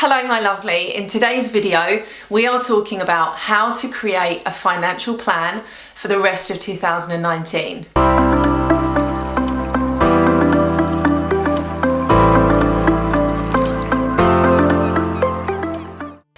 Hello my lovely, in today's video we are talking about how to create a financial plan for the rest of 2019.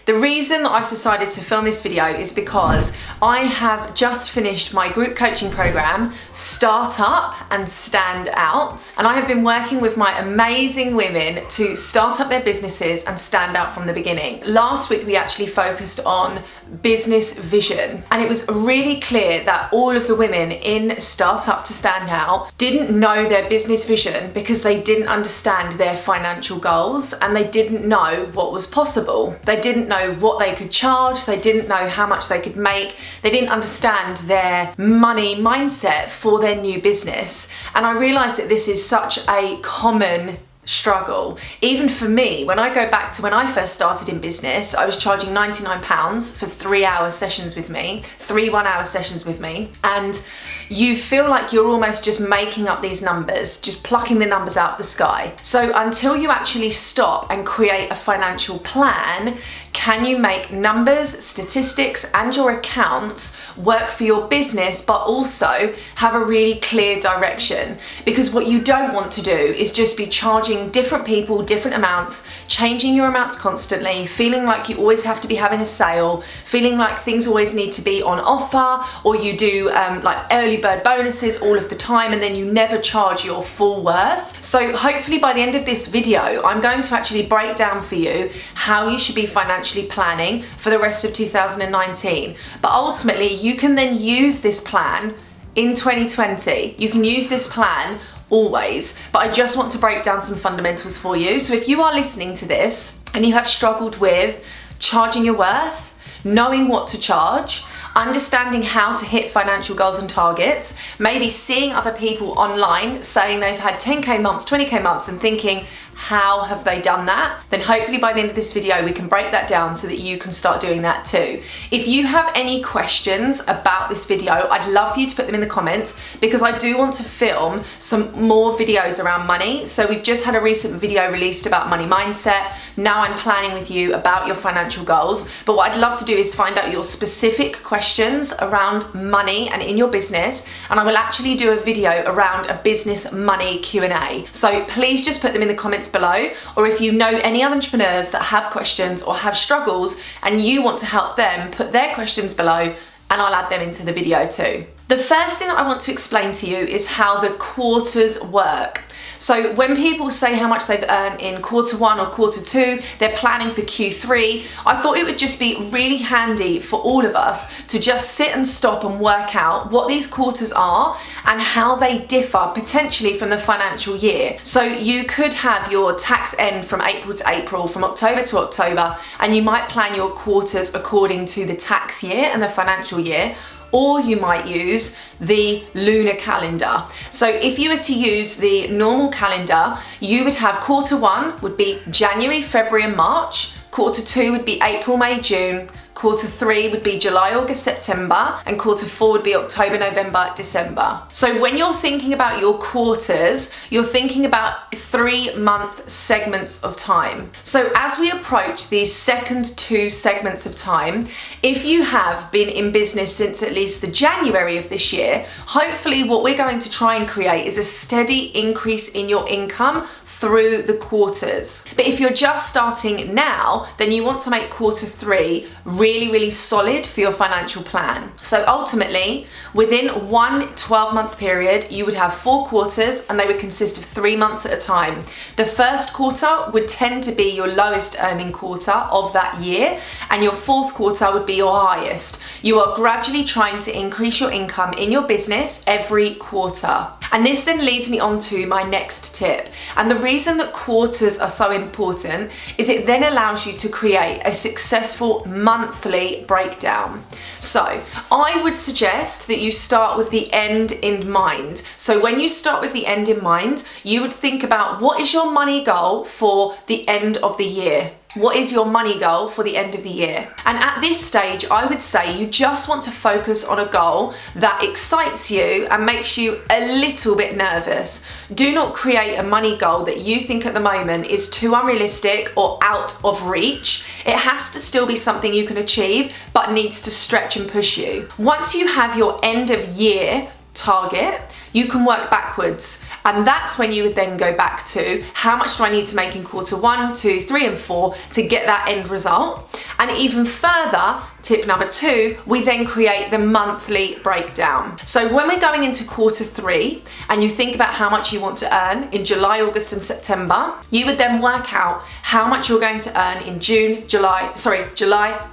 The reason that I've decided to film this video is because I have just finished my group coaching program, Start Up and Stand Out, and I have been working with my amazing women to start up their businesses and stand out from the beginning. Last week we actually focused on business vision, and it was really clear that all of the women in Start Up to Stand Out didn't know their business vision because they didn't understand their financial goals and they didn't know what was possible. They didn't know what they could charge, they didn't know how much they could make, they didn't understand their money mindset for their new business. And I realised that this is such a common struggle. Even for me, when I go back to when I first started in business, I was charging £99 for 3-hour sessions with me, 3 1-hour sessions with me, and you feel like you're almost just making up these numbers, just plucking the numbers out of the sky. So until you actually stop and create a financial plan, can you make numbers, statistics, and your accounts work for your business, but also have a really clear direction? Because what you don't want to do is just be charging different people different amounts, changing your amounts constantly, feeling like you always have to be having a sale, feeling like things always need to be on offer, or you do like early bird bonuses all of the time and then you never charge your full worth. So hopefully by the end of this video, I'm going to actually break down for you how you should be financially planning for the rest of 2019. But ultimately, you can then use this plan in 2020. You can use this plan always, but I just want to break down some fundamentals for you. So if you are listening to this and you have struggled with charging your worth, knowing what to charge, understanding how to hit financial goals and targets, maybe seeing other people online saying they've had 10k months, 20k months and thinking, how have they done that? Then hopefully by the end of this video we can break that down so that you can start doing that too. If you have any questions about this video, I'd love for you to put them in the comments, because I do want to film some more videos around money. So we've just had a recent video released about money mindset. Now I'm planning with you about your financial goals. But what I'd love to do is find out your specific questions around money and in your business, and I will actually do a video around a business money Q&A. So please just put them in the comments below, or if you know any other entrepreneurs that have questions or have struggles and you want to help them, put their questions below and I'll add them into the video too. The first thing that I want to explain to you is how the quarters work. So when people say how much they've earned in quarter 1 or quarter 2, they're planning for Q3, I thought it would just be really handy for all of us to just sit and stop and work out what these quarters are and how they differ potentially from the financial year. So you could have your tax end from April to April, from October to October, and you might plan your quarters according to the tax year and the financial year, or you might use the lunar calendar. So if you were to use the normal calendar, you would have quarter 1 would be January, February and March, quarter 2 would be April, May, June, quarter 3 would be July, August, September, and quarter 4 would be October, November, December. So when you're thinking about your quarters, you're thinking about 3-month segments of time. So as we approach these second 2 segments of time, if you have been in business since at least the January of this year, hopefully what we're going to try and create is a steady increase in your income through the quarters. But if you're just starting now, then you want to make quarter 3 really solid for your financial plan. So ultimately, within one 12-month period, you would have 4 quarters and they would consist of 3 months at a time. The first quarter would tend to be your lowest earning quarter of that year, and your 4th quarter would be your highest. You are gradually trying to increase your income in your business every quarter. And this then leads me on to my next tip. And the reason that quarters are so important is it then allows you to create a successful monthly breakdown. So I would suggest that you start with the end in mind. So when you start with the end in mind, you would think about what is your money goal for the end of the year. What is your money goal for the end of the year? And at this stage, I would say you just want to focus on a goal that excites you and makes you a little bit nervous. Do not create a money goal that you think at the moment is too unrealistic or out of reach. It has to still be something you can achieve, but needs to stretch and push you. Once you have your end of year target, you can work backwards, and that's when you would then go back to how much do I need to make in quarter 1, 2, 3 and 4 to get that end result. And even further, tip number 2, we then create the monthly breakdown. So when we're going into quarter 3 and you think about how much you want to earn in July, August and September, you would then work out how much you're going to earn in July,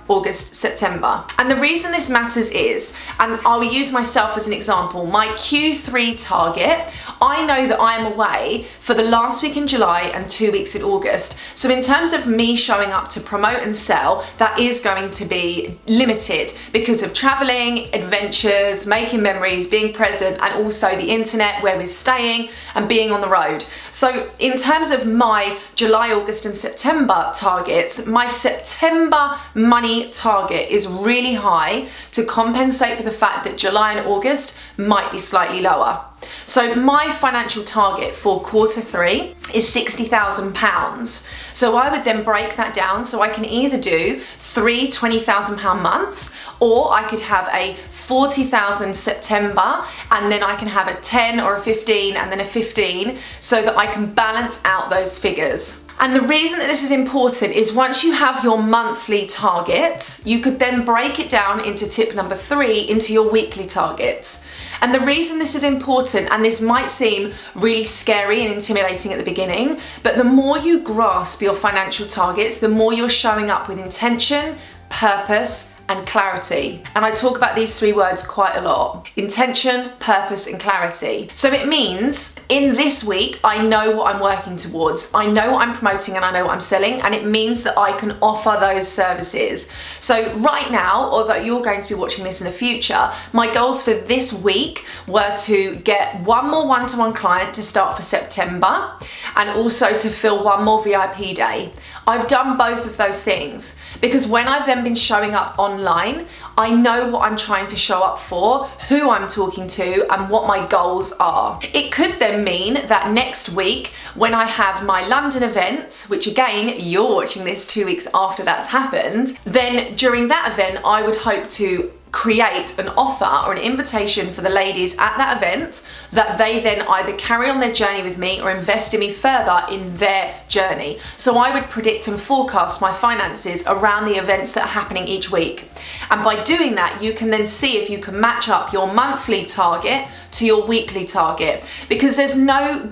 August, September. And the reason this matters is, and I will use myself as an example, my Q3 target, I know that I am away for the last week in July and 2 weeks in August. So in terms of me showing up to promote and sell, that is going to be limited because of traveling, adventures, making memories, being present, and also the internet where we're staying and being on the road. So in terms of my July, August and September targets, my September money target is really high to compensate for the fact that July and August might be slightly lower. So my financial target for quarter 3 is £60,000. So I would then break that down so I can either do 3 £20,000 months, or I could have a 40,000 September and then I can have a 10 or a 15 and then a 15 so that I can balance out those figures. And the reason that this is important is once you have your monthly targets, you could then break it down into tip number 3 into your weekly targets. And the reason this is important, and this might seem really scary and intimidating at the beginning, but the more you grasp your financial targets, the more you're showing up with intention, purpose, and clarity. And I talk about these 3 words quite a lot: intention, purpose, and clarity. So it means in this week, I know what I'm working towards. I know what I'm promoting and I know what I'm selling, and it means that I can offer those services. So right now, although you're going to be watching this in the future, my goals for this week were to get 1 more one-to-one client to start for September, and also to fill 1 more VIP day. I've done both of those things because when I've then been showing up online, I know what I'm trying to show up for, who I'm talking to, and what my goals are. It could then mean that next week when I have my London event, which again, you're watching this 2 weeks after that's happened, then during that event, I would hope to create an offer or an invitation for the ladies at that event that they then either carry on their journey with me or invest in me further in their journey. So I would predict and forecast my finances around the events that are happening each week. And by doing that, you can then see if you can match up your monthly target to your weekly target, because it's no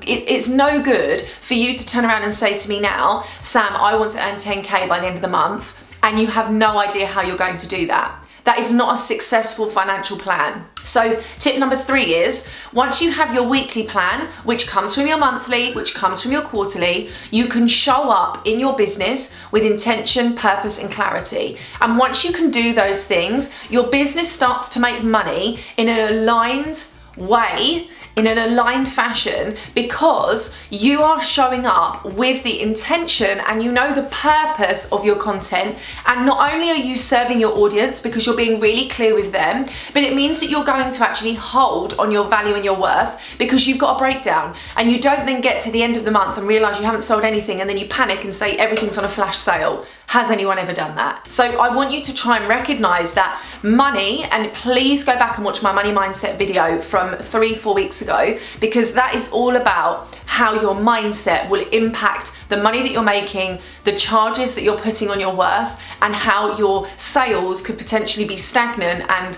good for you to turn around and say to me now, Sam, I want to earn 10k by the end of the month, and you have no idea how you're going to do that. That is not a successful financial plan. So tip number 3 is, once you have your weekly plan, which comes from your monthly, which comes from your quarterly, you can show up in your business with intention, purpose, and clarity. And once you can do those things, your business starts to make money in an aligned way, in an aligned fashion, because you are showing up with the intention and you know the purpose of your content. And not only are you serving your audience because you're being really clear with them, but it means that you're going to actually hold on your value and your worth because you've got a breakdown, and you don't then get to the end of the month and realize you haven't sold anything and then you panic and say everything's on a flash sale. Has anyone ever done that? So I want you to try and recognize that money, and please go back and watch my money mindset video from 3-4 weeks ago, because that is all about how your mindset will impact the money that you're making, the charges that you're putting on your worth, and how your sales could potentially be stagnant and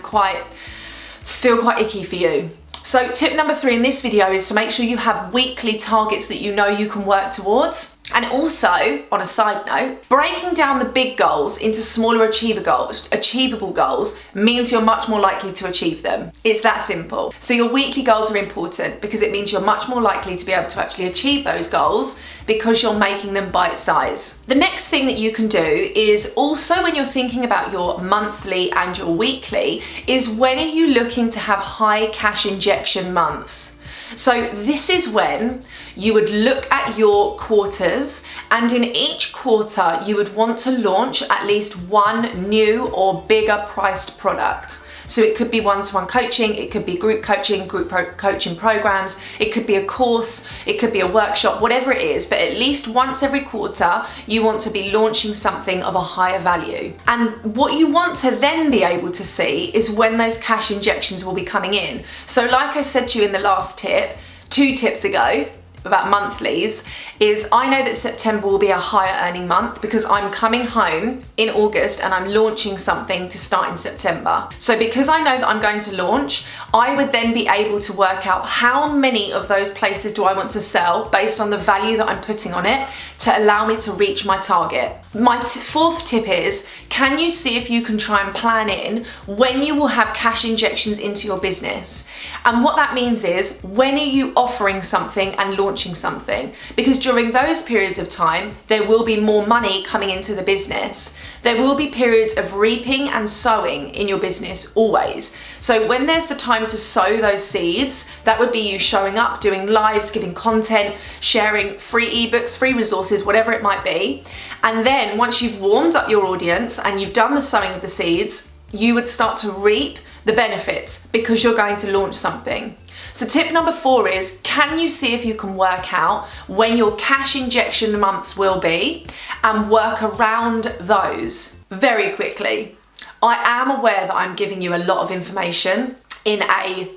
feel quite icky for you. So tip number 3 in this video is to make sure you have weekly targets that you know you can work towards. And also, on a side note, breaking down the big goals into smaller achievable goals means you're much more likely to achieve them. It's that simple. So your weekly goals are important because it means you're much more likely to be able to actually achieve those goals because you're making them bite size. The next thing that you can do is also, when you're thinking about your monthly and your weekly, is when are you looking to have high cash injection months? So this is when you would look at your quarters, and in each quarter you would want to launch at least one new or bigger priced product. So it could be one-to-one coaching, it could be group coaching, coaching programs, it could be a course, it could be a workshop, whatever it is, but at least once every quarter, you want to be launching something of a higher value. And what you want to then be able to see is when those cash injections will be coming in. So like I said to you in the last tip, 2 tips ago, about monthlies, is I know that September will be a higher earning month because I'm coming home in August and I'm launching something to start in September. So because I know that I'm going to launch, I would then be able to work out how many of those places do I want to sell based on the value that I'm putting on it to allow me to reach my target. My 4th tip is, can you see if you can try and plan in when you will have cash injections into your business? And what that means is, when are you offering something and launching something? Because during those periods of time, there will be more money coming into the business. There will be periods of reaping and sowing in your business always. So when there's the time to sow those seeds, that would be you showing up, doing lives, giving content, sharing free ebooks, free resources, whatever it might be. And then once you've warmed up your audience and you've done the sowing of the seeds, you would start to reap the benefits because you're going to launch something. So tip number 4 is, can you see if you can work out when your cash injection months will be and work around those very quickly. I am aware that I'm giving you a lot of information in a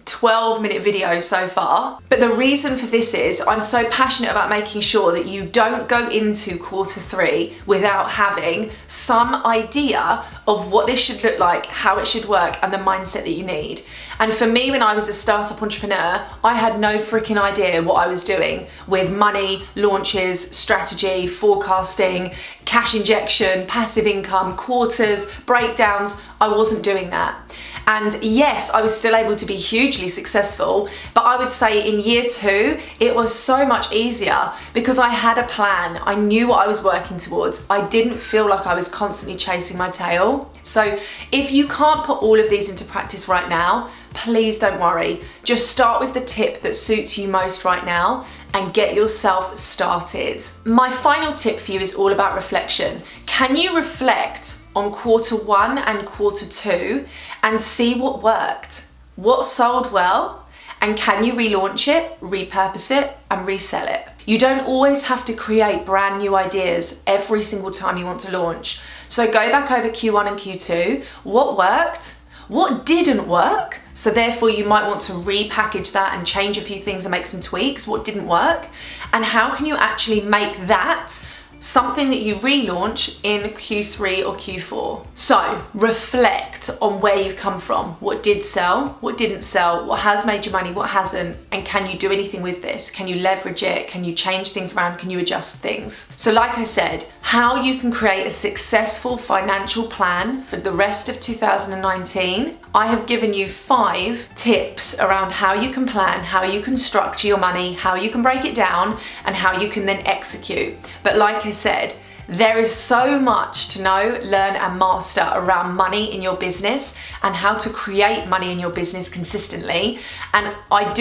12-minute video so far, but the reason for this is I'm so passionate about making sure that you don't go into quarter 3 without having some idea of what this should look like, how it should work, and the mindset that you need. And for me, when I was a startup entrepreneur, I had no freaking idea what I was doing with money, launches, strategy, forecasting, cash injection, passive income, quarters, breakdowns. I wasn't doing that. And yes, I was still able to be hugely successful, but I would say in year 2, it was so much easier because I had a plan. I knew what I was working towards. I didn't feel like I was constantly chasing my tail. So if you can't put all of these into practice right now, please don't worry. Just start with the tip that suits you most right now and get yourself started. My final tip for you is all about reflection. Can you reflect on quarter 1 and quarter 2 and see what worked? What sold well? And can you relaunch it, repurpose it, and resell it? You don't always have to create brand new ideas every single time you want to launch. So go back over Q1 and Q2. What worked? What didn't work? So therefore you might want to repackage that and change a few things and make some tweaks. What didn't work? And how can you actually make that something that you relaunch in Q3 or Q4? So reflect on where you've come from. What did sell? What didn't sell? What has made you money? What hasn't? And can you do anything with this? Can you leverage it? Can you change things around? Can you adjust things? So like I said, how you can create a successful financial plan for the rest of 2019. I have given you 5 tips around how you can plan, how you can structure your money, how you can break it down, and how you can then execute. But like I said, there is so much to know, learn, and master around money in your business and how to create money in your business consistently. And I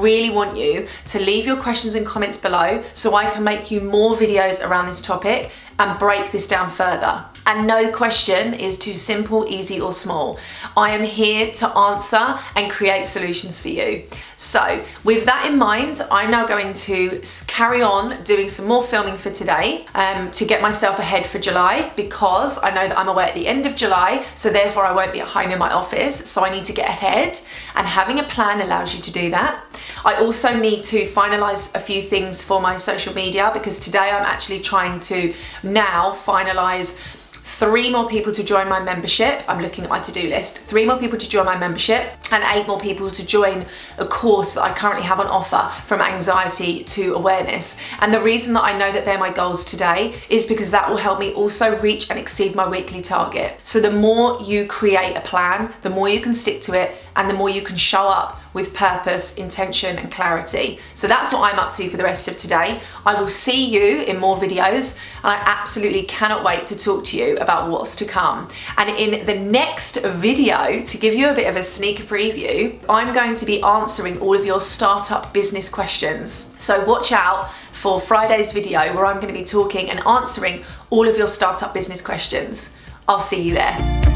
really want you to leave your questions and comments below so I can make you more videos around this topic and break this down further. And no question is too simple, easy, or small. I am here to answer and create solutions for you. So with that in mind, I'm now going to carry on doing some more filming for today to get myself ahead for July, because I know that I'm away at the end of July, so therefore I won't be at home in my office, so I need to get ahead, and having a plan allows you to do that. I also need to finalize a few things for my social media, because today I'm actually trying to now finalize 3 more people to join my membership. I'm looking at my to-do list. 3 more people to join my membership and 8 more people to join a course that I currently have on offer, from anxiety to awareness. And the reason that I know that they're my goals today is because that will help me also reach and exceed my weekly target. So the more you create a plan, the more you can stick to it, and the more you can show up with purpose, intention, and clarity. So that's what I'm up to for the rest of today. I will see you in more videos, and I absolutely cannot wait to talk to you about what's to come. And in the next video, to give you a bit of a sneak preview, I'm going to be answering all of your startup business questions. So watch out for Friday's video where I'm going to be talking and answering all of your startup business questions. I'll see you there.